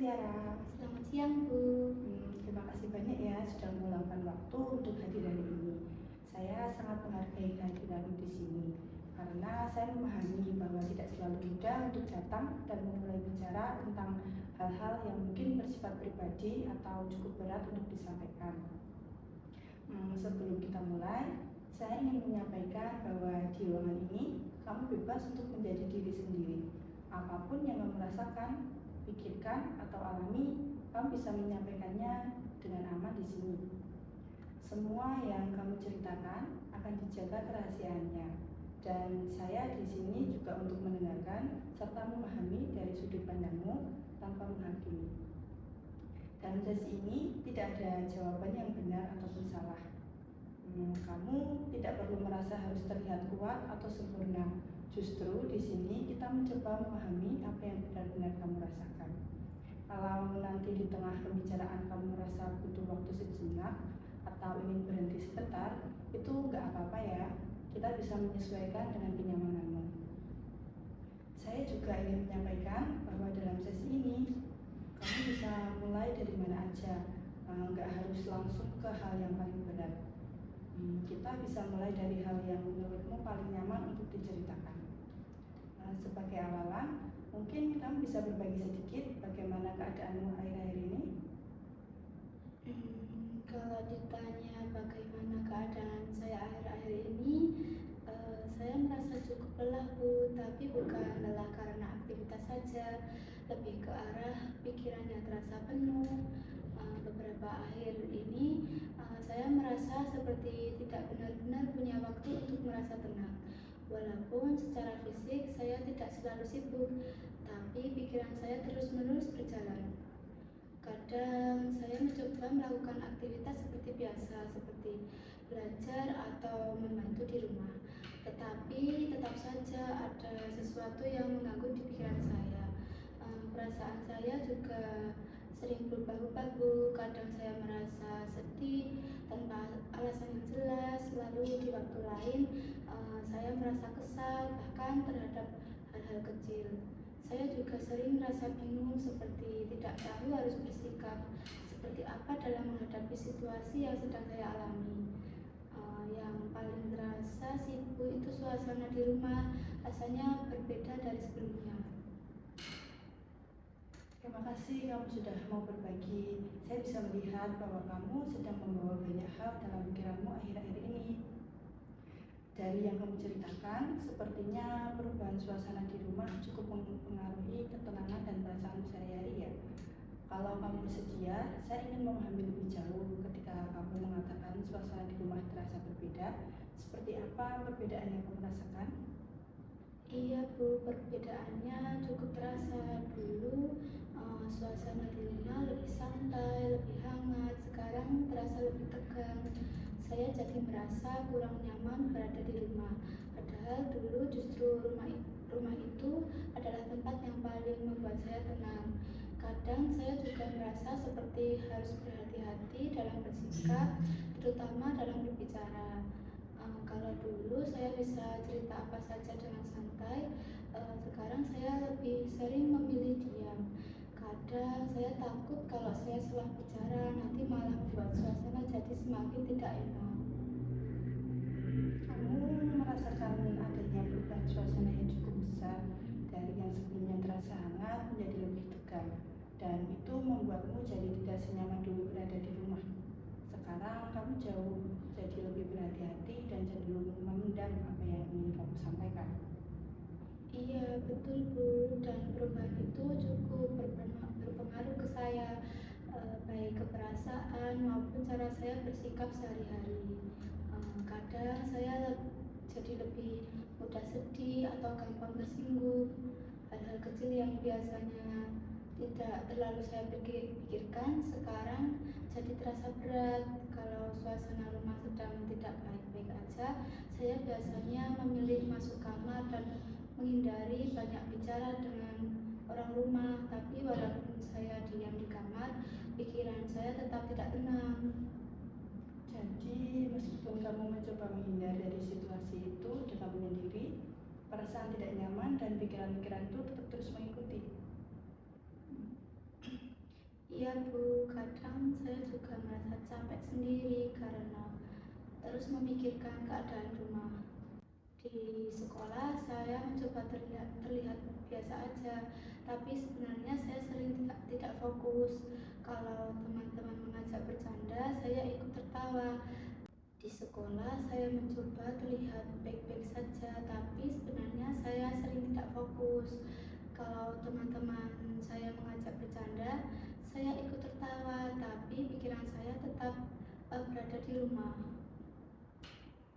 Tiara. Selamat siang, Bu. Terima kasih banyak ya sudah meluangkan waktu untuk hadir hari ini. Saya sangat menghargai kehadiranmu di sini karena saya memahami bahwa tidak selalu mudah untuk datang dan memulai bicara tentang hal-hal yang mungkin bersifat pribadi atau cukup berat untuk disampaikan. Sebelum kita mulai, saya ingin menyampaikan bahwa di ruangan ini kamu bebas untuk menjadi diri sendiri. Apapun yang kamu rasakan, pikirkan atau alami, kamu bisa menyampaikannya dengan aman di sini. Semua yang kamu ceritakan akan dijaga kerahasiaannya, dan saya di sini juga untuk mendengarkan serta memahami dari sudut pandangmu tanpa menghakimi. Dalam sesi ini tidak ada jawaban yang benar ataupun salah. Kamu tidak perlu merasa harus terlihat kuat atau sempurna. Justru di sini kita mencoba memahami apa yang benar-benar kamu rasakan. Kalau nanti di tengah pembicaraan kamu merasa butuh waktu sejenak atau ingin berhenti sebentar, itu nggak apa-apa ya. Kita bisa menyesuaikan dengan kenyamananmu. Saya juga ingin menyampaikan bahwa dalam sesi ini kamu bisa mulai dari mana aja, nggak harus langsung ke hal yang paling berat. Kita bisa mulai dari hal yang menurutmu paling nyaman untuk diceritakan. Sebagai awalan, mungkin kamu bisa berbagi sedikit bagaimana keadaanmu akhir-akhir ini? Kalau ditanya bagaimana keadaan saya akhir-akhir ini, saya merasa cukup lelah, Bu. Tapi bukan lelah karena aktivitas saja, lebih ke arah pikirannya terasa penuh. Beberapa akhir ini, saya merasa seperti tidak benar-benar punya waktu untuk merasa tenang. Walaupun secara fisik saya tidak selalu sibuk, tapi pikiran saya terus-menerus berjalan. Kadang saya mencoba melakukan aktivitas seperti biasa, seperti belajar atau membantu di rumah. Tetapi tetap saja ada sesuatu yang mengganggu di pikiran saya. Perasaan saya juga sering berubah-ubah, Bu. Kadang saya merasa sedih tanpa alasan yang jelas, lalu di waktu lain saya merasa kesal bahkan terhadap hal-hal kecil. Saya juga sering merasa bingung, seperti tidak tahu harus bersikap seperti apa dalam menghadapi situasi yang sedang saya alami. Yang paling terasa sih, Bu, itu suasana di rumah rasanya berbeda dari sebelumnya. Terima kasih kamu sudah mau berbagi. Saya bisa melihat bahwa kamu sedang membawa banyak hal dalam pikiranmu akhir-akhir ini. Dari yang kamu ceritakan, sepertinya perubahan suasana di rumah cukup mempengaruhi ketenangan dan perasaan sehari-hari ya. Kalau kamu bersedia, saya ingin memahami lebih jauh ketika kamu mengatakan suasana di rumah terasa berbeda. Seperti apa perbedaan yang kamu rasakan? Iya, Bu, perbedaannya cukup terasa. Dulu suasana di rumah lebih santai, lebih hangat. Sekarang terasa lebih tegang. Saya jadi merasa kurang nyaman berada di rumah. Padahal dulu justru rumah itu adalah tempat yang paling membuat saya tenang. Kadang saya juga merasa seperti harus berhati-hati dalam bersikap, terutama dalam berbicara. Kalau dulu saya bisa cerita apa saja dengan santai, sekarang saya lebih sering memilih diam. Kadang saya takut kalau saya salah bicara nanti malah membuat suasana jadi semakin tidak enak. Kamu merasakan adanya perubahan suasana yang cukup besar dari yang sebelumnya terasa hangat menjadi lebih tegang, dan itu membuatmu jadi tidak senyaman dulu berada di rumah. Sekarang kamu jauh jadi lebih berhati-hati dan cenderung memendam apa yang ingin kamu sampaikan. Iya, betul, Bu. Dan perubahan itu cukup berpengaruh ke saya, baik ke perasaan maupun cara saya bersikap sehari-hari. Kadang saya jadi lebih mudah sedih atau gampang tersinggung. Hal-hal kecil yang biasanya tidak terlalu saya pikirkan sekarang jadi terasa berat. Kalau suasana rumah sedang tidak baik-baik aja, saya biasanya memilih masuk kamar dan menghindari banyak bicara dengan orang rumah. Tapi walaupun saya diam di kamar, pikiran saya tetap tidak tenang. Jadi meskipun kamu mencoba menghindar dari situasi itu dengan menyendiri, perasaan tidak nyaman dan pikiran-pikiran itu tetap terus mengikuti. Iya Bu, kadang saya juga merasa capek sendiri karena terus memikirkan keadaan rumah. Di sekolah saya mencoba terlihat biasa aja, tapi sebenarnya saya sering tidak fokus. Kalau teman-teman mengajak bercanda, saya ikut tertawa. Di sekolah saya mencoba terlihat baik-baik saja, tapi sebenarnya saya sering tidak fokus. Kalau teman-teman saya mengajak bercanda, saya ikut tertawa, tapi pikiran saya tetap berada di rumah.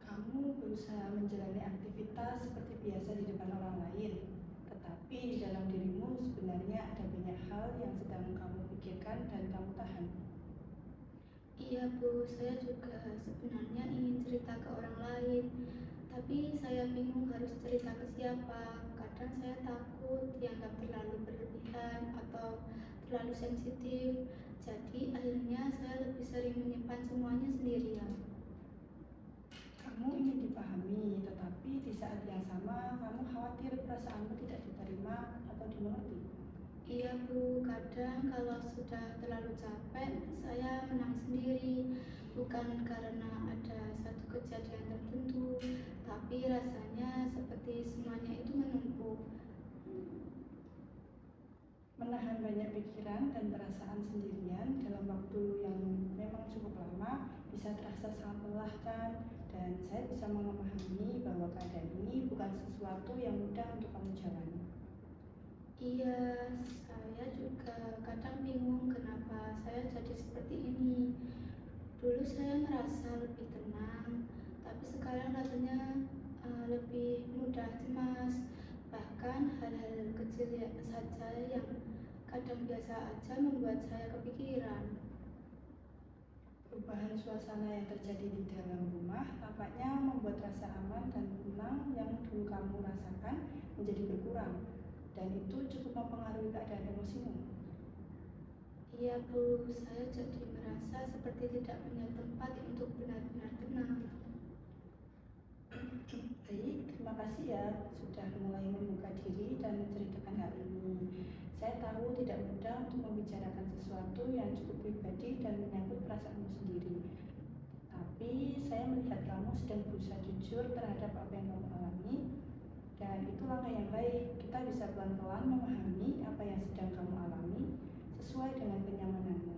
Kamu berusaha menjalani aktivitas seperti biasa di depan orang lain, tetapi di dalam dirimu sebenarnya ada banyak hal yang sedang kamu pikirkan dan kamu tahan. Iya Bu, saya juga sebenarnya ingin cerita ke orang lain, tapi saya bingung harus cerita ke siapa. Kadang saya takut dianggap terlalu berlebihan atau terlalu sensitif. Jadi akhirnya saya lebih sering menyimpan semuanya sendirian. Kamu ingin dipahami, tetapi di saat yang sama kamu khawatir perasaanmu tidak diterima atau dimengerti. Iya Bu, kadang kalau sudah terlalu capek, saya menangis sendiri. Bukan karena ada satu kejadian tertentu, tapi rasanya seperti semuanya itu menumpuk. Menahan banyak pikiran dan perasaan sendirian dalam waktu yang memang cukup lama bisa terasa sangat melelahkan, dan saya bisa memahami bahwa keadaan ini bukan sesuatu yang mudah untuk kamu jalani. Iya, saya juga kadang bingung kenapa saya jadi seperti ini. Dulu saya merasa lebih tenang, tapi sekarang rasanya lebih mudah cemas. Bahkan hal-hal kecil saja yang kadang biasa aja membuat saya kepikiran. Perubahan suasana yang terjadi di dalam rumah tampaknya membuat rasa aman dan tenang yang dulu kamu rasakan menjadi berkurang, dan itu cukup mempengaruhi keadaan emosimu. Iya Bu, saya jadi merasa seperti tidak punya tempat untuk benar-benar tenang. Baik, terima kasih ya sudah mulai membuka diri dan menceritakan hal ini. Saya tahu tidak mudah untuk membicarakan sesuatu yang cukup pribadi dan menyangkut perasaanmu sendiri. Tapi saya melihat kamu sedang berusaha jujur terhadap apa yang kamu alami, dan itu langkah yang baik. Kita bisa pelan-pelan memahami apa yang sedang kamu alami sesuai dengan kenyamananmu.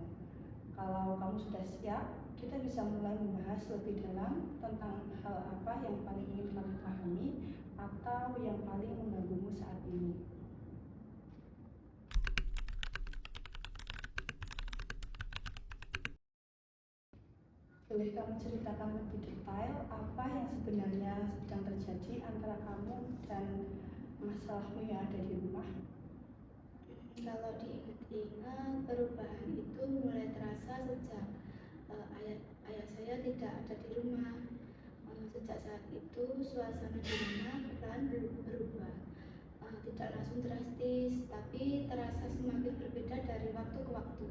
Kalau kamu sudah siap, kita bisa mulai membahas lebih dalam tentang hal apa yang paling ingin kamu pahami atau yang paling mengganggumu saat ini. Boleh kamu ceritakan lebih detail apa yang sebenarnya sedang terjadi antara kamu dan masalahmu yang ada di rumah? Kalau diingat-ingat, perubahan itu mulai terasa sejak ayah saya tidak ada di rumah. Sejak saat itu, suasana di rumah perlahan berubah. Tidak langsung drastis, tapi terasa semakin berbeda dari waktu ke waktu.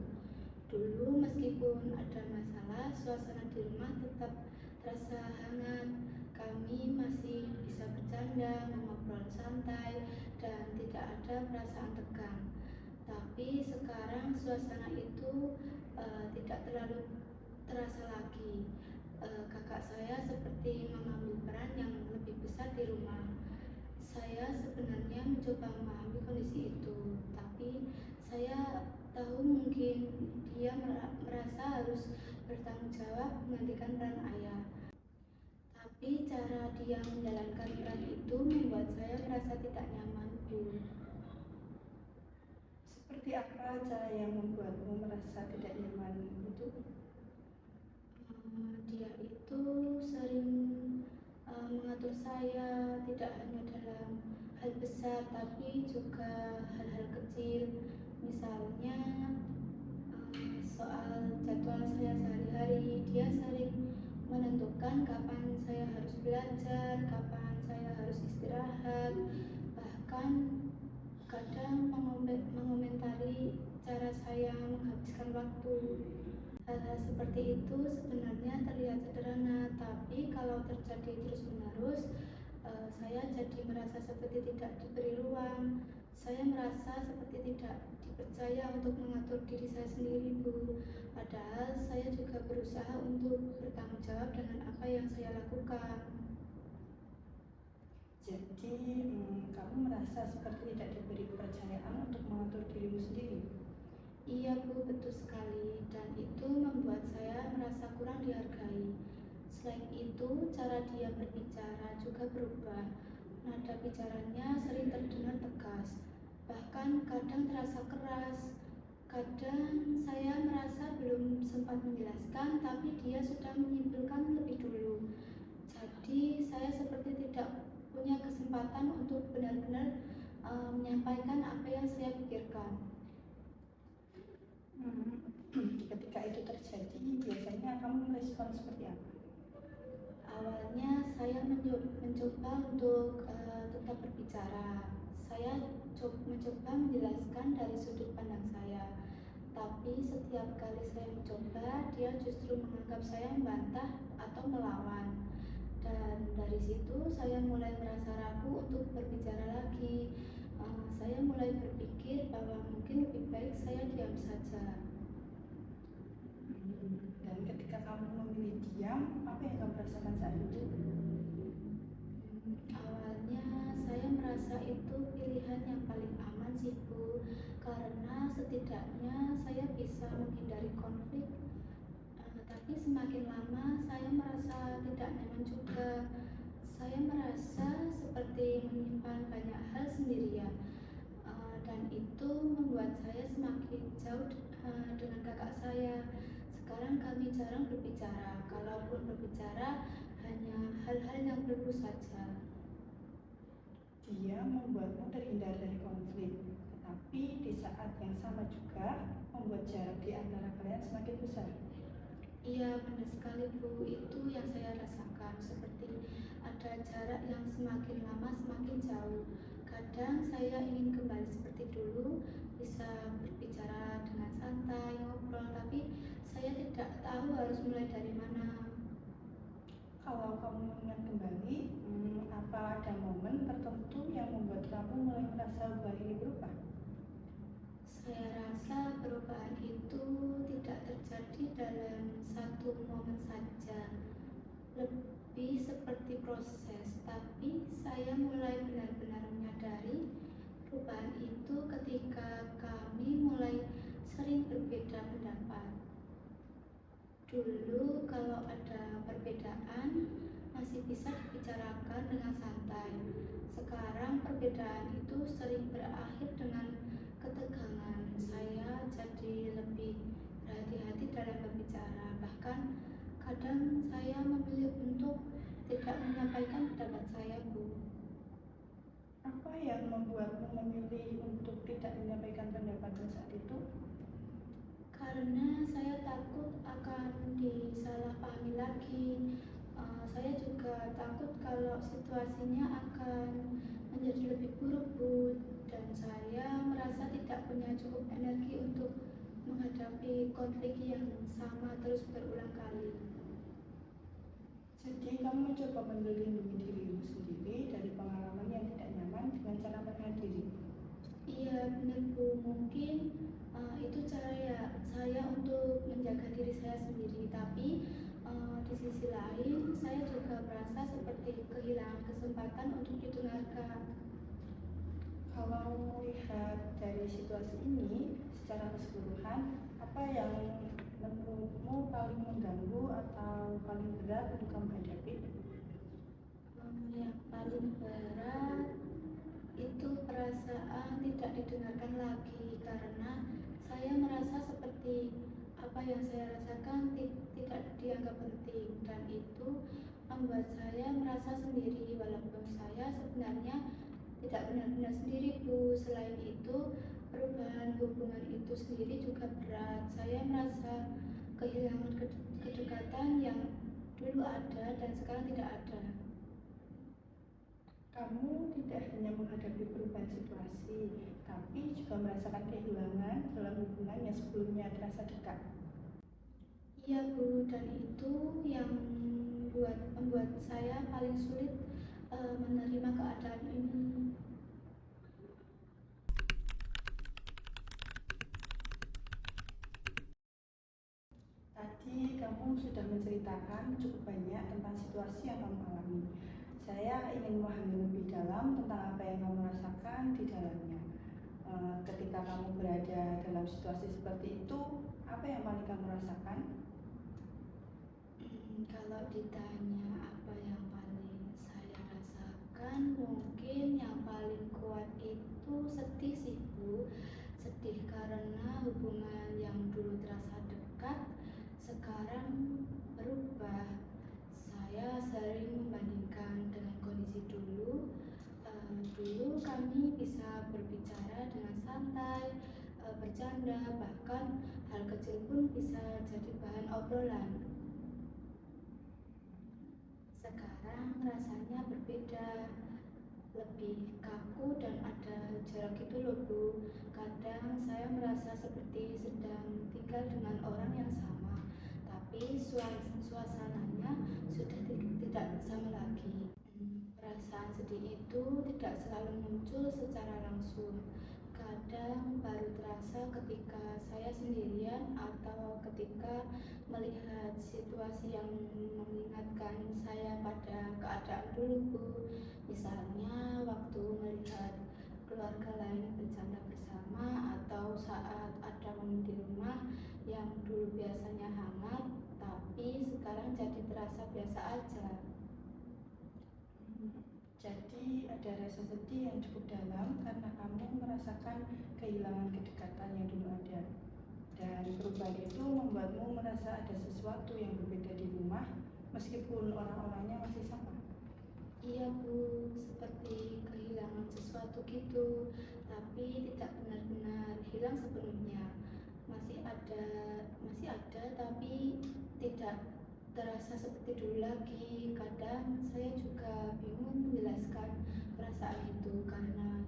Dulu meskipun ada masalah, suasana di rumah tetap terasa hangat. Kami masih bisa bercanda, mengobrol santai, dan tidak ada perasaan tegang. Tapi sekarang suasana itu tidak terlalu terasa lagi. Kakak saya seperti mengambil peran yang lebih besar di rumah. Saya sebenarnya mencoba memahami kondisi itu, tapi saya tahu mungkin dia merasa harus bertanggung jawab menggantikan peran ayah. Tapi cara dia menjalankan peran itu membuat saya merasa tidak nyaman, Bu. Seperti apa cara yang membuatmu merasa tidak nyaman itu? Dia itu sering mengatur saya, tidak hanya dalam hal besar tapi juga hal-hal kecil. Misalnya soal jadwal saya sehari-hari, dia sering menentukan kapan saya harus belajar, kapan saya harus istirahat, bahkan kadang mengomentari cara saya menghabiskan waktu. Hal-hal seperti itu sebenarnya terlihat sederhana, tapi kalau terjadi terus-menerus, saya jadi merasa seperti tidak diberi ruang. Saya merasa seperti tidak percaya untuk mengatur diri saya sendiri, Bu. Padahal saya juga berusaha untuk bertanggung jawab dengan apa yang saya lakukan. Jadi, kamu merasa seperti tidak diberi kepercayaan untuk mengatur dirimu sendiri? Iya, Bu, betul sekali. Dan itu membuat saya merasa kurang dihargai. Selain itu, cara dia berbicara juga berubah. Nada bicaranya sering terdengar tegas, bahkan kadang terasa keras. Kadang saya merasa belum sempat menjelaskan, tapi dia sudah menyimpulkan lebih dulu. Jadi saya seperti tidak punya kesempatan untuk benar-benar menyampaikan apa yang saya pikirkan. Ketika itu terjadi, biasanya kamu merespon seperti apa? Awalnya saya mencoba untuk tetap berbicara. Saya mencoba menjelaskan dari sudut pandang saya. Tapi setiap kali saya mencoba, dia justru menganggap saya membantah atau melawan. Dan dari situ saya mulai merasa ragu untuk berbicara lagi. Saya mulai berpikir bahwa mungkin lebih baik saya diam saja. Dan ketika kamu memilih diam, apa yang kamu rasakan saat itu? Awalnya saya merasa itu pilihan yang paling aman sih, Bu, karena setidaknya saya bisa menghindari konflik. Tapi semakin lama saya merasa tidak nyaman juga. Saya merasa seperti menyimpan banyak hal sendirian, dan itu membuat saya semakin jauh dengan kakak saya. Sekarang kami jarang berbicara, kalaupun berbicara hanya hal-hal yang perlu saja. Dia membuatmu terhindar dari konflik, tetapi di saat yang sama juga membuat jarak di antara kalian semakin besar. Iya, benar sekali, Bu. Itu yang saya rasakan, seperti ada jarak yang semakin lama semakin jauh. Kadang saya ingin kembali seperti dulu, bisa berbicara dengan santai, ngobrol, tapi saya tidak tahu harus mulai dari mana. Kalau kamu mengingat kembali, apa ada momen tertentu yang membuat kamu mulai merasa hubungan ini berubah? Saya rasa perubahan itu tidak terjadi dalam satu momen saja, lebih seperti proses. Tapi saya mulai benar-benar menyadari perubahan itu ketika kami mulai sering berbeda pendapat. Dulu kalau ada perbedaan masih bisa dibicarakan dengan santai. Sekarang perbedaan itu sering berakhir dengan ketegangan. Saya jadi lebih berhati-hati dalam berbicara. Bahkan kadang saya memilih untuk tidak menyampaikan pendapat saya, Bu. Apa yang membuatmu memilih untuk tidak menyampaikan pendapatmu saat itu? Karena saya takut akan disalahpahami lagi. Saya juga takut kalau situasinya akan menjadi lebih buruk, Bu. Dan saya merasa tidak punya cukup energi untuk menghadapi konflik yang sama terus berulang kali. Jadi kamu mencoba melindungi dirimu sendiri dari pengalaman yang tidak nyaman dengan cara menghadiri. Iya, benar, Bu. Mungkin itu cara ya saya untuk menjaga diri saya sendiri. Tapi di sisi lain saya juga merasa seperti kehilangan kesempatan untuk didengarkan. Kalau melihat dari situasi ini secara keseluruhan, apa yang menurutmu paling mengganggu atau paling berat untuk kamu hadapi? Yang paling berat itu perasaan tidak didengarkan lagi, karena saya merasa seperti apa yang saya rasakan tidak dianggap penting, dan itu membuat saya merasa sendiri walaupun saya sebenarnya tidak benar-benar sendiri, Bu. Selain itu, perubahan hubungan itu sendiri juga berat. Saya merasa kehilangan kedekatan yang dulu ada dan sekarang tidak ada. Kamu tidak hanya menghadapi perubahan situasi, tapi juga merasakan kehilangan dalam hubungan yang sebelumnya terasa dekat. Iya, Bu, dan itu yang membuat saya paling sulit menerima keadaan ini. menceritakan cukup banyak tentang situasi yang kamu alami. Saya ingin memahami lebih dalam tentang apa yang kamu rasakan di dalamnya. Ketika kamu berada dalam situasi seperti itu, apa yang paling kamu rasakan? Kalau ditanya apa yang paling saya rasakan, mungkin yang paling kuat itu sedih sih Bu. Sedih karena hubungan yang dulu terasa dekat sekarang berubah. Saya sering membandingkan dengan kondisi dulu. Dulu kami bisa berbicara dengan santai, bercanda, bahkan hal kecil pun bisa jadi bahan obrolan. Sekarang rasanya berbeda, lebih kaku dan ada jarak gitu loh Bu. Kadang saya merasa seperti sedang tinggal dengan orang yang sama, tapi suasananya sudah tidak sama lagi. Perasaan sedih itu tidak selalu muncul secara langsung. Kadang baru terasa ketika saya sendirian atau ketika melihat situasi yang mengingatkan saya pada keadaan dulu Bu. Misalnya waktu melihat keluarga lain bercanda bersama atau saat ada momen di rumah yang dulu biasanya hangat tapi sekarang jadi terasa biasa aja. Jadi ada rasa sedih yang cukup dalam karena kamu merasakan kehilangan kedekatan yang dulu ada. Dan perubahan itu membuatmu merasa ada sesuatu yang berbeda di rumah meskipun orang-orangnya masih sama. Iya Bu, seperti kehilangan sesuatu gitu, tapi tidak benar-benar hilang sepenuhnya. Masih ada tapi tidak terasa seperti dulu lagi. Kadang saya juga bingung menjelaskan perasaan itu karena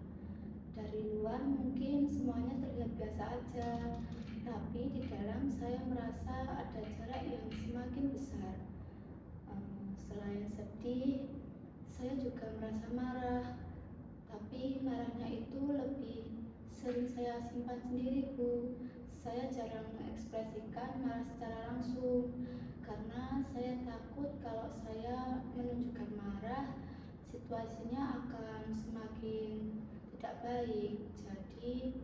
dari luar mungkin semuanya terlihat biasa aja, tapi di dalam saya merasa ada jarak yang semakin besar. Selain sedih, saya juga merasa marah, tapi marahnya itu lebih sering saya simpan sendiri Bu. Saya jarang mengekspresikan marah secara langsung karena saya takut kalau saya menunjukkan marah, situasinya akan semakin tidak baik. Jadi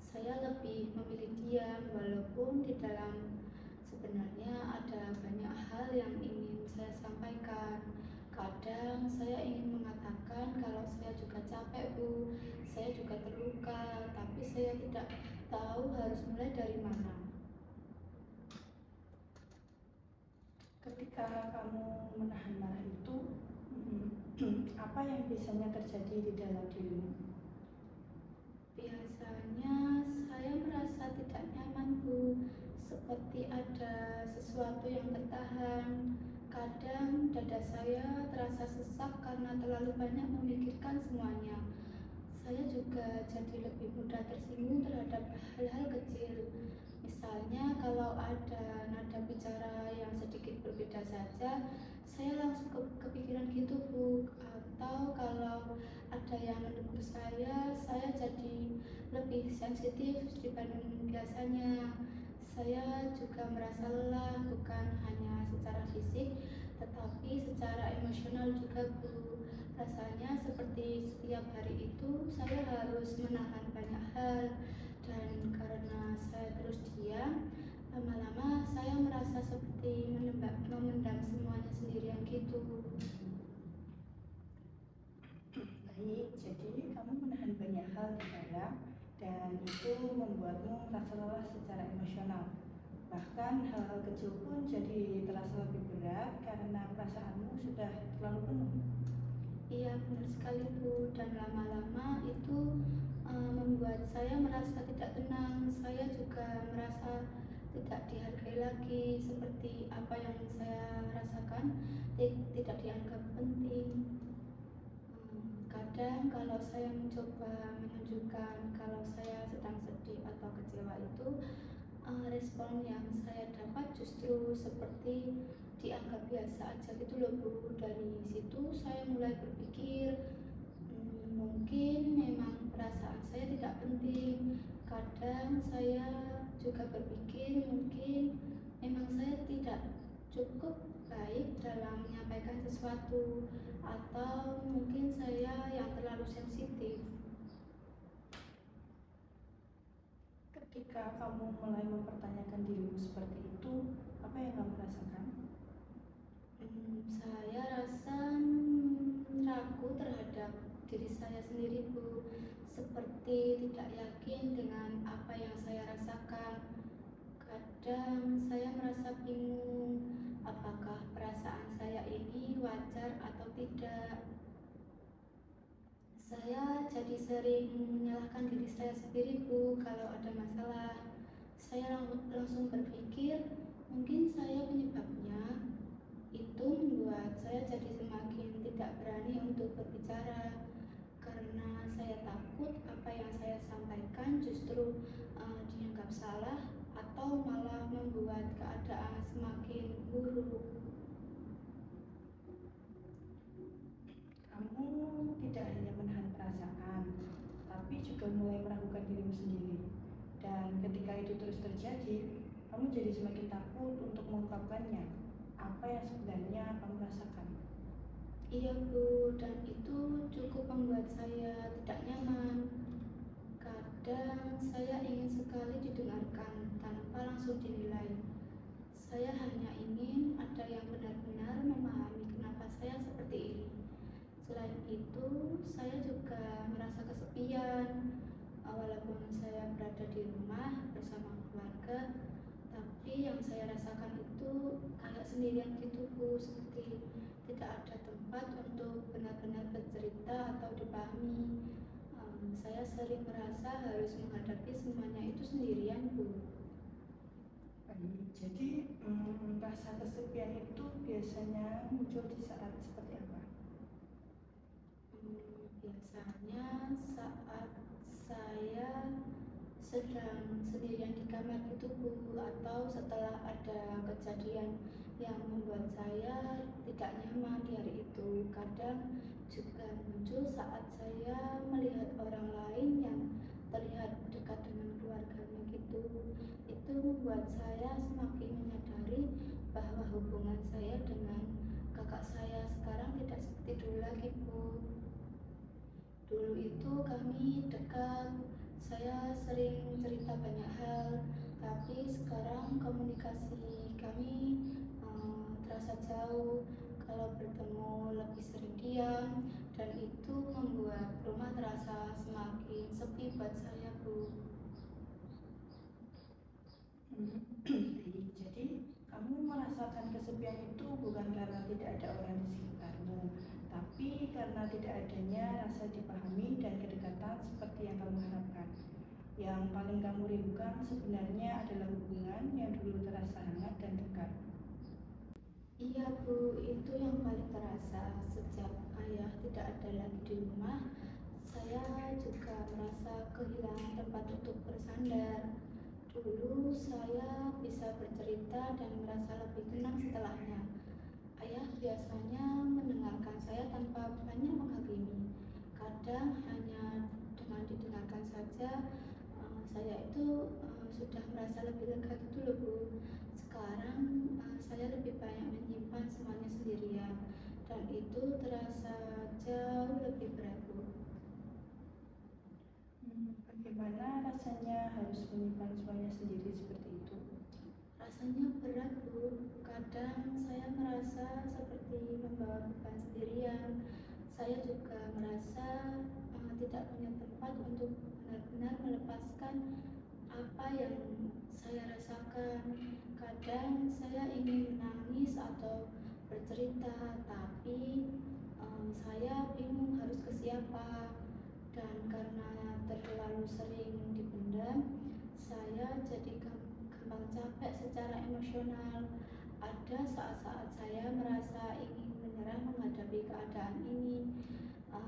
saya lebih memilih diam walaupun di dalam sebenarnya ada banyak hal yang ingin saya sampaikan. Kadang saya ingin mengatakan kalau saya juga capek Bu, saya juga terluka, tapi saya tidak tahu harus mulai dari mana. Ketika kamu menahan marah itu, apa yang biasanya terjadi di dalam dirimu? Biasanya saya merasa tidak nyaman Bu, seperti ada sesuatu yang tertahan. Kadang dada saya terasa sesak karena terlalu banyak memikirkan semuanya. Saya juga jadi lebih mudah tersinggung terhadap hal-hal kecil. Misalnya kalau ada nada bicara yang sedikit berbeda saja, saya langsung kepikiran gitu Bu. Atau kalau ada yang menegur saya jadi lebih sensitif dibanding biasanya. Saya juga merasa lelah bukan hanya secara fisik, tetapi secara emosional juga Bu. Rasanya seperti setiap hari itu saya harus menahan banyak hal, dan karena saya terus diam, lama-lama saya merasa seperti memendam semuanya sendirian gitu. Baik, jadi kamu menahan banyak hal di dalam dan itu membuatmu merasa lelah secara emosional. Bahkan hal-hal kecil pun jadi terasa lebih berat karena perasaanmu sudah terlalu penuh. Iya benar sekali Bu, dan lama-lama itu membuat saya merasa tidak tenang. Saya juga merasa tidak dihargai lagi, seperti apa yang saya rasakan tidak dianggap penting. Kadang kalau saya mencoba menunjukkan kalau saya sedang sedih atau kecewa itu, respon yang saya dapat justru seperti dianggap biasa aja gitu loh Bu. Dari situ saya mulai berpikir, mungkin memang perasaan saya tidak penting. Kadang saya juga berpikir mungkin memang saya tidak cukup baik dalam menyampaikan sesuatu, atau mungkin saya yang terlalu sensitif. Ketika kamu mulai mempertanyakan dirimu seperti itu, apa yang kamu rasakan? Saya rasa ragu terhadap diri saya sendiri, Bu. Seperti tidak yakin dengan apa yang saya rasakan. Kadang saya merasa bingung, apakah perasaan saya ini wajar atau tidak. Saya jadi sering menyalahkan diri saya sendiri, Bu, kalau ada masalah. Saya langsung berpikir, mungkin saya penyebabnya. Itu membuat saya jadi semakin tidak berani untuk berbicara, karena saya takut apa yang saya sampaikan justru dianggap salah atau malah membuat keadaan semakin buruk. Kamu tidak hanya menahan perasaan, tapi juga mulai meragukan dirimu sendiri. Dan ketika itu terus terjadi, kamu jadi semakin takut untuk mengungkapkannya. Apa yang sebenarnya kamu rasakan? Iya, Bu, dan itu cukup membuat saya tidak nyaman. Kadang saya ingin sekali didengarkan tanpa langsung dinilai. Saya hanya ingin ada yang benar-benar memahami kenapa saya seperti ini. Selain itu, saya juga merasa kesepian. Walaupun saya berada di rumah bersama keluarga, tapi yang saya rasakan itu kayak sendirian gitu, Bu, seperti tidak ada tempat untuk benar-benar bercerita atau dipahami. Saya sering merasa harus menghadapi semuanya itu sendirian, Bu. Jadi rasa kesepian itu biasanya muncul di saat seperti apa? Biasanya saat saya sedang sendirian di kamar gitu, Bu, atau setelah ada kejadian yang membuat saya tidak nyaman di hari itu. Kadang juga muncul saat saya melihat orang lain yang terlihat dekat dengan keluarganya gitu. Itu membuat saya semakin menyadari bahwa hubungan saya dengan kakak saya sekarang tidak seperti dulu lagi, Bu. Dulu itu kami dekat, saya sering cerita banyak hal, tapi sekarang komunikasi kami terasa jauh. Kalau bertemu lebih sering diam, dan itu membuat rumah terasa semakin sepi buat saya, Bu. Jadi kamu merasakan kesepian itu bukan karena tidak ada orang di sekitarmu, tapi karena tidak adanya rasa dipahami dan kedekatan seperti yang kamu harapkan. Yang paling kamu rindukan sebenarnya adalah hubungan yang dulu terasa hangat dan dekat. Iya, Bu, itu yang paling terasa. Sejak ayah tidak ada lagi di rumah, saya juga merasa kehilangan tempat untuk bersandar. Dulu saya bisa bercerita dan merasa lebih tenang setelahnya. Ayah biasanya mendengarkan saya tanpa banyak menghakimi. Kadang hanya dengan didengarkan saja, saya itu sudah merasa lebih lega gitu loh, Bu. Sekarang saya lebih banyak menyimpan semuanya sendirian, dan itu terasa jauh lebih berat, Bu. Bagaimana rasanya harus menyimpan semuanya sendiri seperti itu? Rasanya berat, Bu. Kadang saya merasa seperti membawa beban sendirian. Saya juga merasa tidak punya tempat untuk benar-benar melepaskan apa yang saya rasakan. Kadang saya ingin menangis atau bercerita, tapi saya bingung harus ke siapa. Dan karena terlalu sering dipendam, saya jadi gampang capek secara emosional. Ada saat-saat saya merasa ingin menyerah menghadapi keadaan ini,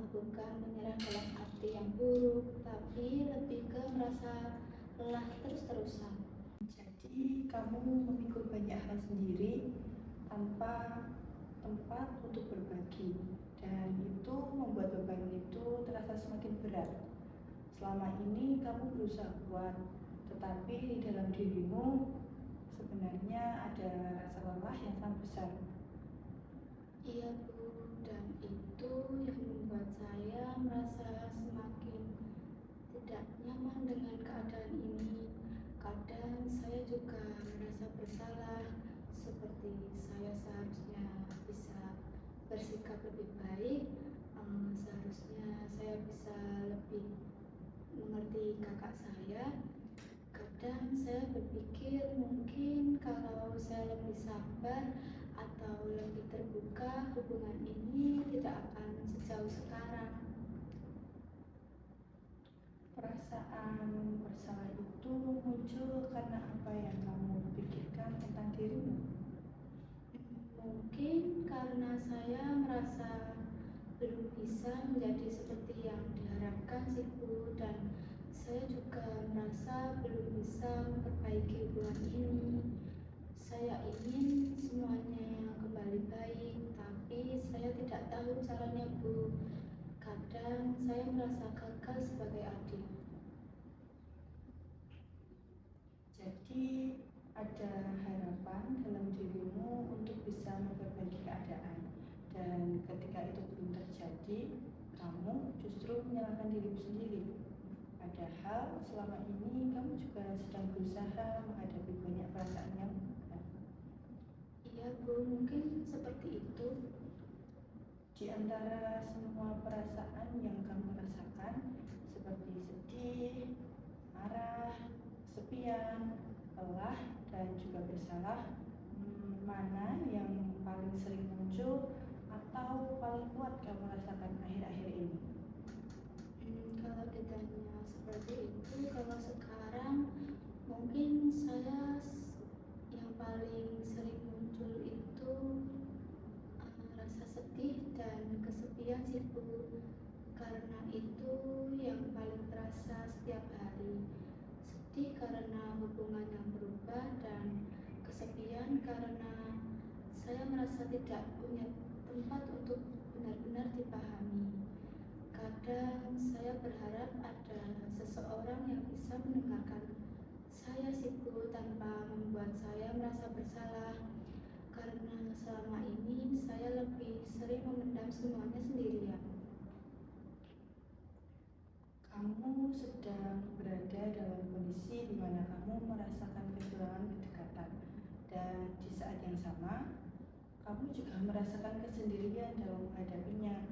bukan menyerah dalam arti yang buruk, tapi lebih ke merasa lelah terus-terusan. Jadi kamu memikul banyak hal sendiri tanpa tempat untuk berbagi, dan itu membuat beban itu terasa semakin berat. Selama ini kamu berusaha kuat, tetapi di dalam dirimu sebenarnya ada rasa lelah yang sangat besar. tidak nyaman dengan keadaan ini. Kadang saya juga merasa bersalah, seperti saya seharusnya bisa bersikap lebih baik. Seharusnya saya bisa lebih mengerti kakak saya. Kadang saya berpikir mungkin kalau saya lebih sabar atau lebih terbuka, hubungan ini tidak akan sejauh sekarang. Perasaan bersalah itu muncul karena apa yang kamu pikirkan tentang dirimu? Mungkin karena saya merasa belum bisa menjadi seperti yang diharapkan Siku, dan saya juga merasa belum bisa memperbaiki hubungan ini. Saya ingin semuanya kembali baik, tapi saya tidak tahu caranya, Bu. Kadang saya merasa gagal sebagai adik. Jadi ada harapan dalam dirimu untuk bisa memperbaiki keadaan, dan ketika itu belum terjadi, kamu justru menyalahkan dirimu sendiri. Padahal selama ini kamu juga sedang berusaha menghadapi banyak perasaan yang berat. Iya, Bu, mungkin seperti itu. Di antara semua perasaan yang kamu rasakan, seperti sedih, marah, kesepian, lelah, dan juga bersalah, mana yang paling sering muncul atau paling kuat kamu rasakan akhir-akhir ini? Kalau ditanya seperti itu, kalau sekarang mungkin saya yang paling sering muncul itu rasa sedih dan kesepian sih, Bu. Karena itu yang paling terasa setiap hari. Sedih karena hubungan yang berubah, dan kesepian karena saya merasa tidak punya tempat untuk benar-benar dipahami. Kadang saya berharap ada seseorang yang bisa mendengarkan saya Siku tanpa membuat saya merasa bersalah. Karena selama ini saya lebih sering memendam semuanya sendirian. Kamu sedang berada dalam kondisi di mana kamu merasakan kehilangan kedekatan, dan di saat yang sama, kamu juga merasakan kesendirian dalam menghadapinya.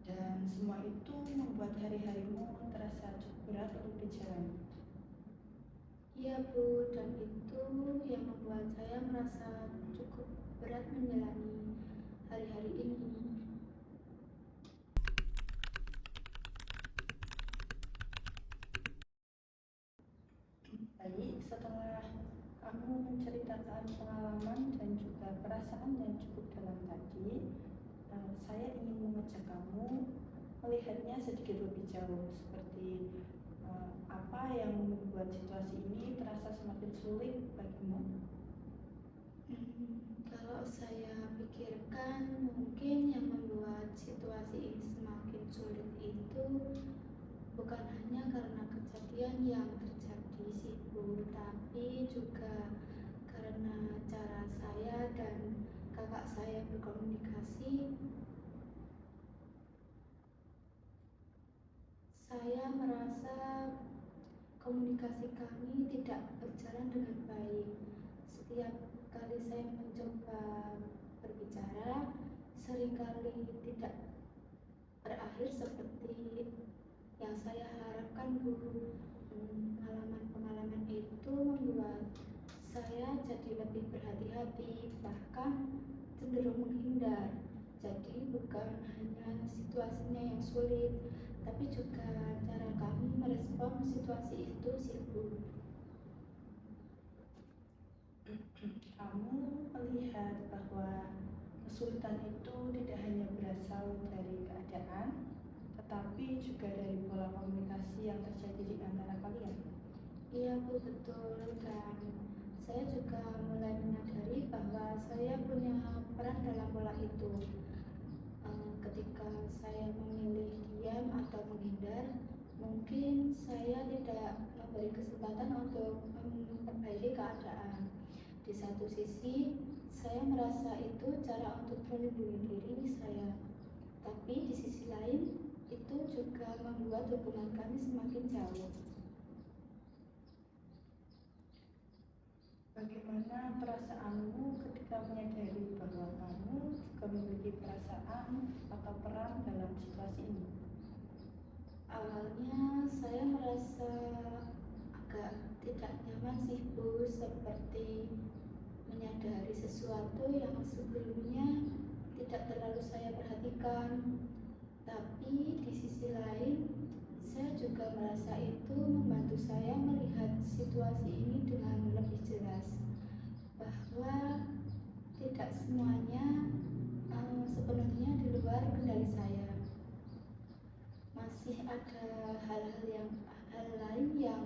Dan semua itu membuat hari-harimu terasa cukup berat untuk dijalani. Iya, Bu, dan itu yang membuat saya merasa cukup berat menjalani hari-hari ini. Baik, setelah kamu menceritakan pengalaman dan juga perasaan yang cukup dalam tadi, saya ingin mengajak kamu melihatnya sedikit lebih jauh, seperti apa yang membuat situasi ini terasa semakin sulit bagimu. Kalau saya pikirkan, mungkin yang membuat situasi ini semakin sulit itu bukan hanya karena kejadian yang terjadi sih, Bu, tapi juga karena cara saya dan kakak saya berkomunikasi. Saya merasa komunikasi kami tidak berjalan dengan baik. Setiap kali saya mencoba berbicara, seringkali tidak berakhir seperti yang saya harapkan, Bu. Pengalaman-pengalaman itu membuat saya jadi lebih berhati-hati, bahkan cenderung menghindar. Jadi bukan hanya situasinya yang sulit, tapi juga cara kami merespon situasi itu sih, Bu. Kamu melihat bahwa kesulitan itu tidak hanya berasal dari keadaan, tetapi juga dari pola komunikasi yang terjadi di antara kalian. Iya, Bu, betul. Dan saya juga mulai menyadari bahwa saya punya peran dalam pola itu. Ketika saya memilih diam atau menghindar, mungkin saya tidak memberi kesempatan untuk memperbaiki keadaan. Di satu sisi, saya merasa itu cara untuk melindungi diri saya. Tapi di sisi lain, itu juga membuat hubungan kami semakin jauh. Bagaimana perasaanmu ketika menyadari bahwa kamu juga memiliki perasaan atau peran dalam situasi ini? Awalnya saya merasa agak tidak nyaman sih Bu, seperti menyadari sesuatu yang sebelumnya tidak terlalu saya perhatikan. Tapi di sisi lain, saya juga merasa itu membantu saya melihat situasi ini dengan lebih jelas, bahwa tidak semuanya sepenuhnya di luar kendali saya. Masih ada hal lain yang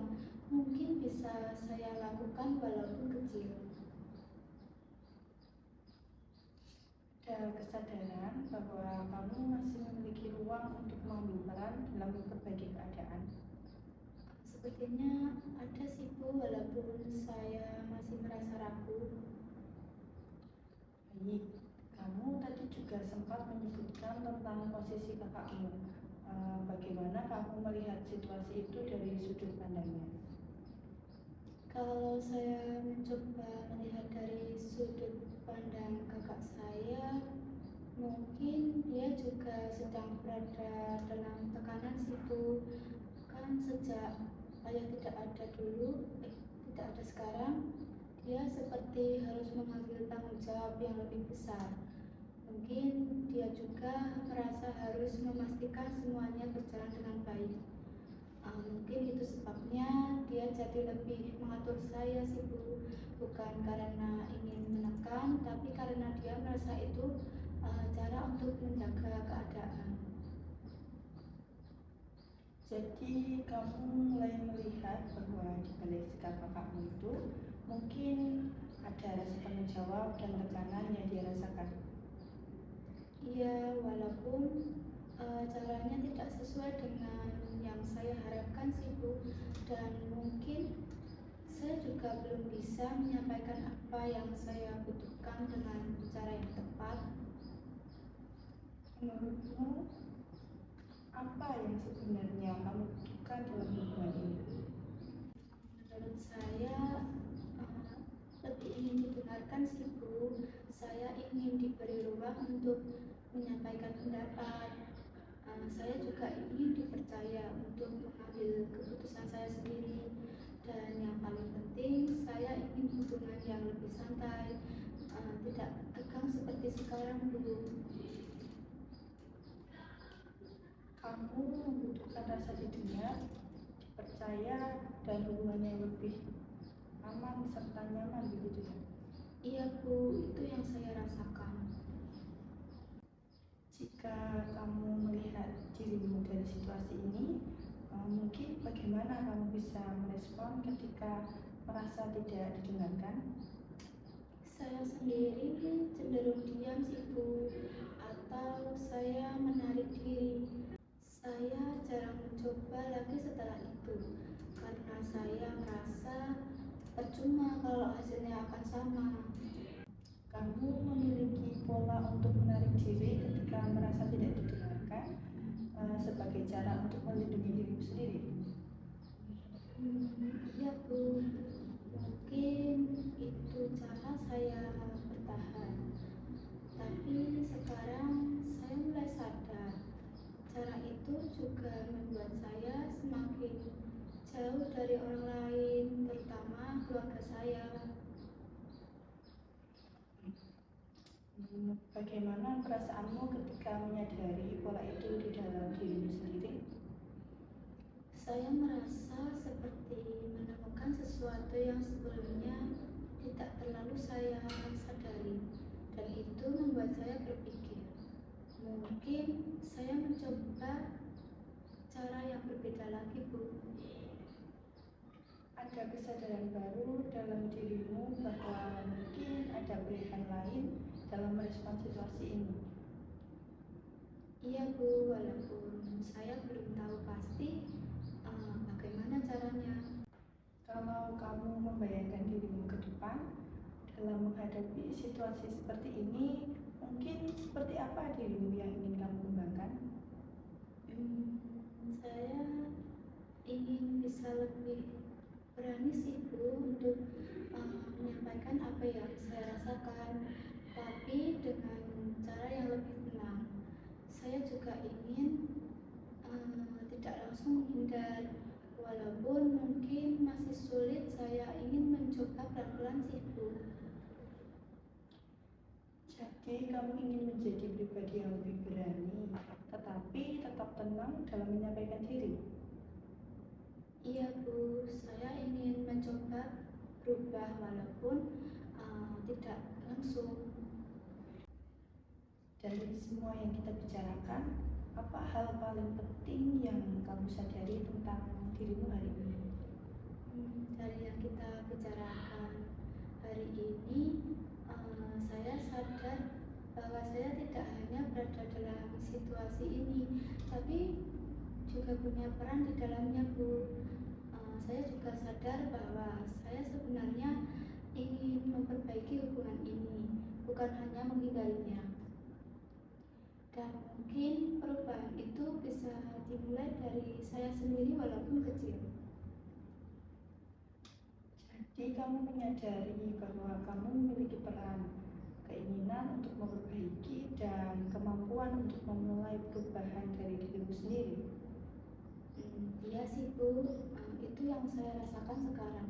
mungkin bisa saya lakukan walaupun kecil. Ada kesadaran bahwa kamu masih memiliki ruang untuk mengambil peran dalam memperbaiki keadaan. Sepertinya ada sih Bu, walaupun saya masih merasa ragu. Baik, kamu tadi juga sempat menyebutkan tentang posisi kakakmu. Bagaimana kamu melihat situasi itu dari sudut pandangnya? Kalau saya mencoba melihat dari sudut pandang kakak saya, mungkin dia juga sedang berada dalam tekanan situ. Kan sejak ayah tidak ada tidak ada sekarang, dia seperti harus mengambil tanggung jawab yang lebih besar. Mungkin dia juga merasa harus memastikan semuanya berjalan dengan baik. Mungkin itu sebabnya dia jadi lebih mengatur saya sih Bu, bukan karena ingin menekan, tapi karena dia merasa itu cara untuk menjaga keadaan. Jadi kamu mulai melihat bahwa di balik sikap kakakmu itu mungkin ada rasa tanggung jawab dan tekanan yang dia rasakan. Iya, walaupun caranya tidak sesuai dengan yang saya harapkan sih Bu, dan mungkin saya juga belum bisa menyampaikan apa yang saya butuhkan dengan cara yang tepat. Menurutmu, apa yang sebenarnya kamu butuhkan dalam hubungan ini? Menurut saya lebih ingin didengarkan sih Bu. Saya ingin diberi ruang untuk menyampaikan pendapat. Saya juga ingin dipercaya untuk mengambil keputusan saya sendiri. Dan yang paling penting, saya ingin hubungan yang lebih santai, tidak tegang seperti sekarang Bu. Kamu membutuhkan rasa didengar, dipercaya, dan hubungan yang lebih aman serta nyaman, begitu ya? Iya Bu, itu yang saya rasakan. Jika kamu melihat dirimu dari situasi ini, mungkin bagaimana kamu bisa merespon ketika merasa tidak didengarkan? Saya sendiri cenderung diam sih Bu, atau saya menarik diri. Saya jarang mencoba lagi setelah itu, karena saya merasa percuma kalau hasilnya akan sama. Kamu memiliki pola untuk menarik diri ketika merasa tidak didengarkan sebagai cara untuk melindungi dirimu sendiri. Iya Bu, mungkin itu cara saya bertahan. Tapi sekarang saya mulai sadar, cara itu juga membuat saya semakin jauh dari orang lain, terutama keluarga saya. Bagaimana perasaanmu ketika menyadari pola itu di dalam dirimu sendiri? Saya merasa seperti menemukan sesuatu yang sebelumnya tidak terlalu saya sadari, dan itu membuat saya berpikir, mungkin saya mencoba cara yang berbeda lagi Bu. Ada kesadaran baru dalam dirimu bahwa mungkin ada pilihan lain dalam merespon situasi ini. Iya Bu, walaupun saya belum tahu pasti bagaimana caranya. Kalau kamu membayangkan dirimu ke depan dalam menghadapi situasi seperti ini, mungkin seperti apa dirimu yang ingin kamu kembangkan? Saya ingin bisa lebih berani sih Bu untuk menyampaikan apa yang saya rasakan, tapi dengan cara yang lebih tenang. Saya juga ingin tidak langsung menghindar, walaupun mungkin masih sulit. Saya ingin mencoba pelan-pelan sih Bu. Jadi kamu ingin menjadi pribadi yang lebih berani, tetapi tetap tenang dalam menyampaikan diri. Iya Bu, saya ingin mencoba berubah walaupun tidak langsung. Dari semua yang kita bicarakan, apa hal paling penting yang kamu sadari tentang dirimu hari ini? Dari yang kita bicarakan hari ini, saya sadar bahwa saya tidak hanya berada dalam situasi ini, tapi juga punya peran di dalamnya Bu. Saya juga sadar bahwa saya sebenarnya ingin memperbaiki hubungan ini, bukan hanya menghindarinya. Dan mungkin perubahan itu bisa dimulai dari saya sendiri walaupun kecil. Jadi kamu menyadari bahwa kamu memiliki peran, keinginan untuk memperbaiki, dan kemampuan untuk memulai perubahan dari dirimu sendiri. Iya sih Bu, itu yang saya rasakan sekarang.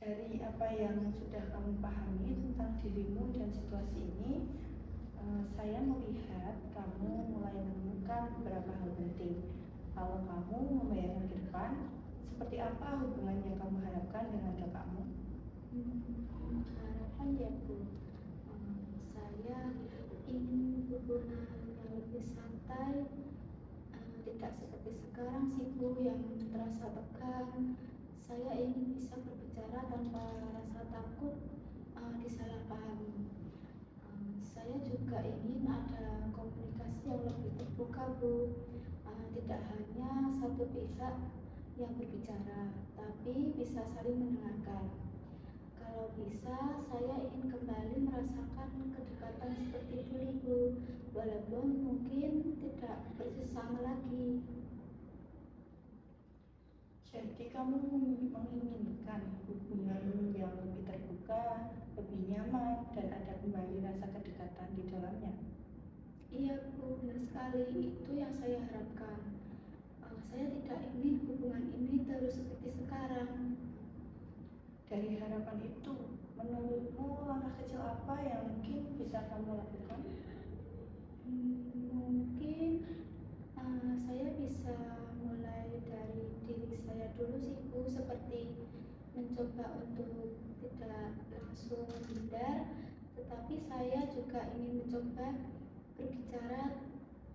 Dari apa yang sudah kamu pahami tentang dirimu dan situasi ini, saya melihat kamu mulai menemukan beberapa hal penting. Kalau kamu membayangkan ke depan, seperti apa hubungan yang kamu harapkan dengan kakakmu? Harapan ya Bu, saya ingin hubungan yang lebih santai, tidak seperti sekarang sih Bu yang terasa tegang. Saya ingin bisa berbicara tanpa rasa takut disalahpahami. Saya juga ingin ada komunikasi yang lebih terbuka Bu, tidak hanya satu pihak yang berbicara, tapi bisa saling mendengarkan. Kalau bisa, saya ingin kembali merasakan kedekatan seperti dulu Bu, walaupun mungkin tidak persis sama lagi. Jadi kamu menginginkan hubungan yang lebih terbuka, lebih nyaman, dan ada kembali rasa kedekatan di dalamnya. Iya Bu, benar sekali, itu yang saya harapkan. Saya tidak ingin hubungan ini terus seperti sekarang. Dari harapan itu, menurutmu langkah kecil apa yang mungkin bisa kamu lakukan? Mungkin saya bisa mulai dari diri saya dulu sih Bu, seperti mencoba untuk tidak langsung menghindar, tetapi saya juga ingin mencoba berbicara,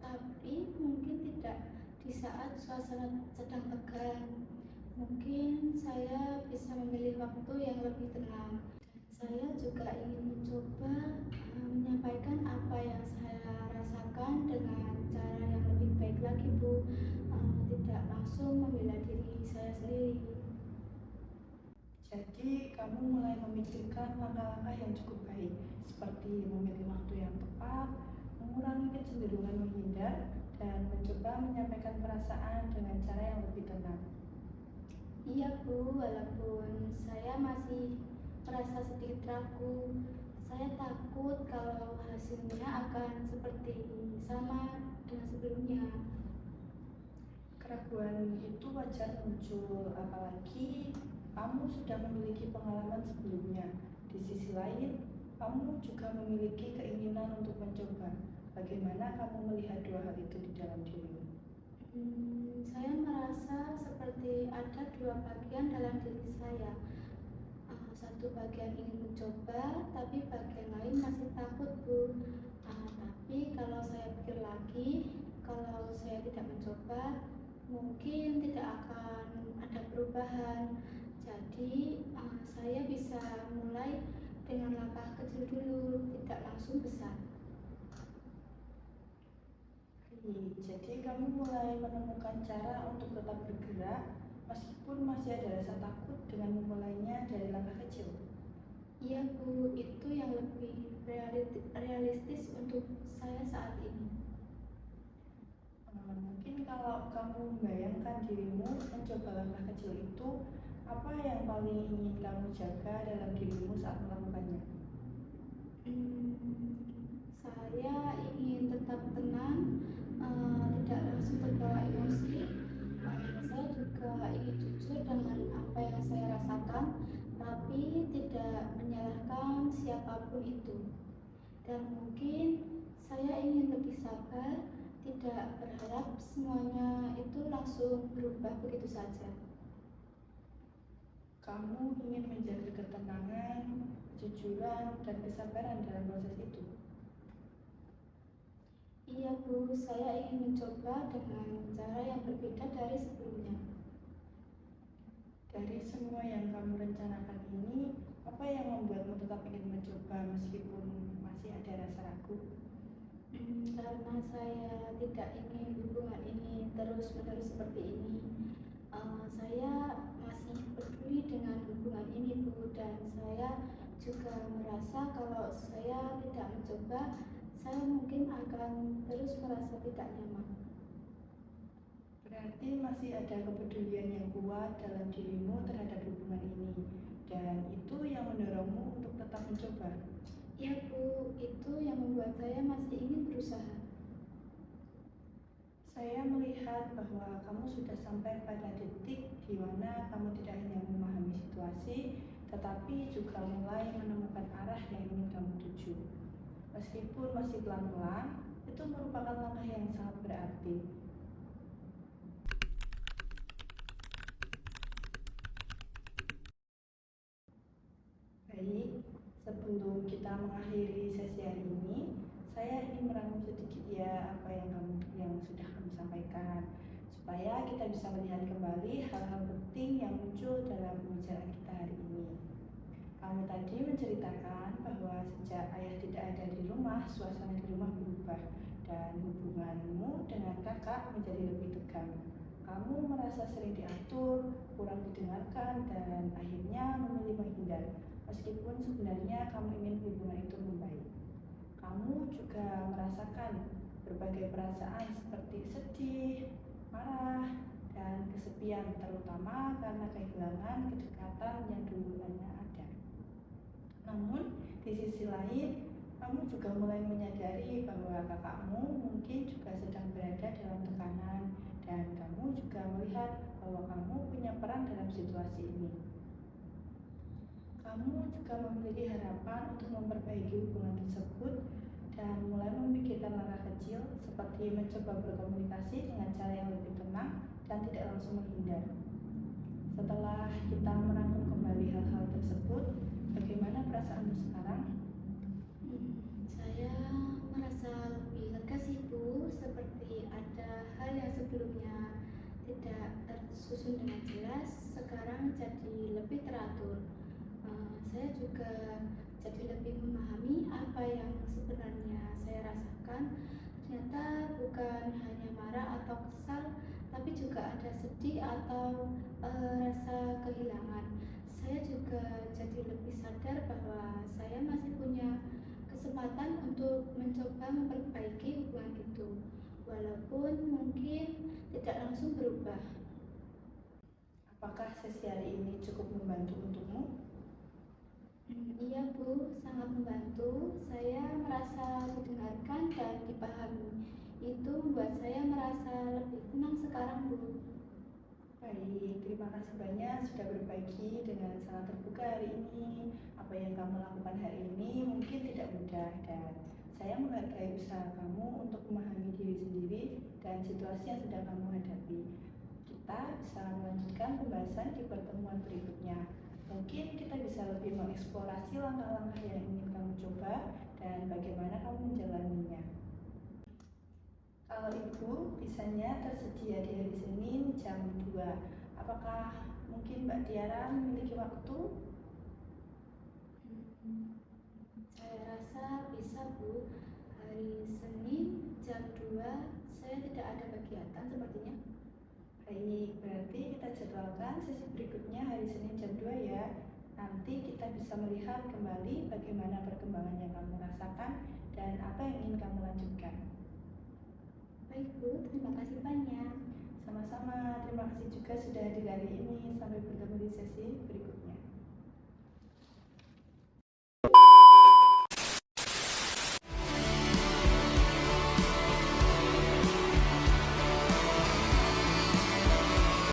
tapi mungkin tidak di saat suasana sedang tegang. Mungkin saya bisa memilih waktu yang lebih tenang. Saya juga ingin mencoba menyampaikan apa yang saya rasakan dengan cara yang lebih baik lagi Bu, tidak langsung membela diri saya sendiri. Jadi kamu mulai memikirkan langkah-langkah yang cukup baik, seperti memilih waktu yang tepat, mengurangi kecenderungan menghindar, dan mencoba menyampaikan perasaan dengan cara yang lebih tenang. Iya Bu, walaupun saya masih merasa sedikit ragu. Saya takut kalau hasilnya akan seperti sama dengan sebelumnya. Keraguan itu wajar muncul, apalagi kamu sudah memiliki pengalaman sebelumnya. Di sisi lain, kamu juga memiliki keinginan untuk mencoba. Bagaimana kamu melihat dua hal itu di dalam dirimu? Saya merasa seperti ada dua bagian dalam diri saya. Satu bagian ingin mencoba, tapi bagian lain masih takut Bu. Tapi kalau saya pikir lagi, kalau saya tidak mencoba, mungkin tidak akan ada perubahan. Jadi saya bisa mulai dengan langkah kecil dulu, tidak langsung besar. Jadi kamu mulai menemukan cara untuk tetap bergerak meskipun masih ada rasa takut dengan memulainya dari langkah kecil. Iya Bu, itu yang lebih realistis untuk saya saat ini. Mungkin kalau kamu membayangkan dirimu mencoba langkah kecil itu, apa yang paling ingin kamu jaga dalam dirimu saat melakukannya? Saya ingin tetap tenang, tidak langsung terbawa emosi. Saya juga ingin jujur dengan apa yang saya rasakan, tapi tidak menyalahkan siapapun itu. Dan mungkin saya ingin lebih sabar, tidak berharap semuanya itu langsung berubah begitu saja. Kamu ingin menjaga ketenangan, kejujuran, dan kesabaran dalam proses itu. Iya Bu, saya ingin mencoba dengan cara yang berbeda dari sebelumnya. Dari semua yang kamu rencanakan ini, apa yang membuatmu tetap ingin mencoba meskipun masih ada rasa ragu? Karena saya tidak ingin hubungan ini terus-menerus seperti ini. Saya masih peduli dengan hubungan ini Bu, dan saya juga merasa kalau saya tidak mencoba, saya mungkin akan terus merasa tidak nyaman. Berarti masih ada kepedulian yang kuat dalam dirimu terhadap hubungan ini, dan itu yang mendorongmu untuk tetap mencoba. Ya Bu, itu yang membuat saya masih ingin berusaha. Saya melihat bahwa kamu sudah sampai pada titik di mana kamu tidak hanya memahami situasi, tetapi juga mulai menemukan arah yang ingin kamu tuju. Meskipun masih pelan-pelan, itu merupakan langkah yang sangat berarti. Baik, sebelum kita mengakhiri sesi hari ini, saya ingin merangkum sedikit ya apa yang sudah kamu sampaikan, supaya kita bisa melihat kembali hal-hal penting yang muncul dalam pembicaraan kita hari ini. Kamu tadi menceritakan bahwa sejak ayah tidak ada di rumah, suasana di rumah berubah dan hubunganmu dengan kakak menjadi lebih tegang. Kamu merasa sering diatur, kurang didengarkan, dan akhirnya memilih menghindar. Meskipun sebenarnya kamu ingin hubungan itu membaik. Kamu juga merasakan berbagai perasaan seperti sedih, marah, dan kesepian, terutama karena kehilangan kedekatan yang dulunya ada. Namun, di sisi lain, kamu juga mulai menyadari bahwa kakakmu mungkin juga sedang berada dalam tekanan, dan kamu juga melihat bahwa kamu punya peran dalam situasi ini. Kamu juga memiliki harapan untuk memperbaiki hubungan tersebut dan mulai memikirkan langkah kecil seperti mencoba berkomunikasi dengan cara yang lebih tenang dan tidak langsung menghindar. Setelah kita merangkum kembali hal-hal tersebut, bagaimana perasaanmu sekarang? Saya merasa lebih lega sih Bu, seperti ada hal yang sebelumnya tidak tersusun dengan jelas, sekarang jadi lebih teratur. Saya juga jadi lebih memahami apa yang sebenarnya saya rasakan. Ternyata bukan hanya marah atau kesal, tapi juga ada sedih atau rasa kehilangan. Saya juga jadi lebih sadar bahwa saya masih punya kesempatan untuk mencoba memperbaiki hubungan itu, walaupun mungkin tidak langsung berubah. Apakah sesi hari ini cukup membantu untukmu? Iya Bu, sangat membantu. Saya merasa didengarkan dan dipahami. Itu membuat saya merasa lebih tenang sekarang Bu. Baik, terima kasih banyak sudah berbagi dengan sangat terbuka hari ini. Apa yang kamu lakukan hari ini mungkin tidak mudah, dan saya menghargai usaha kamu untuk memahami diri sendiri dan situasi yang sedang kamu hadapi. Kita bisa melanjutkan pembahasan di pertemuan berikutnya. Mungkin kita bisa lebih mengeksplorasi langkah-langkah yang ingin kamu coba dan bagaimana kamu menjalaninya. Kalau Ibu bisanya tersedia di hari Senin jam 2. Apakah mungkin Mbak Tiara memiliki waktu? Saya rasa bisa Bu. Hari Senin jam 2 saya tidak ada kegiatan sepertinya. Baik, berarti kita jadwalkan sesi berikutnya hari Senin jam 2 ya. Nanti kita bisa melihat kembali bagaimana perkembangan yang kamu rasakan dan apa yang ingin kamu lanjutkan. Baik Bu, terima kasih banyak. Sama-sama, terima kasih juga sudah hadir hari ini. Sampai bertemu di sesi berikutnya.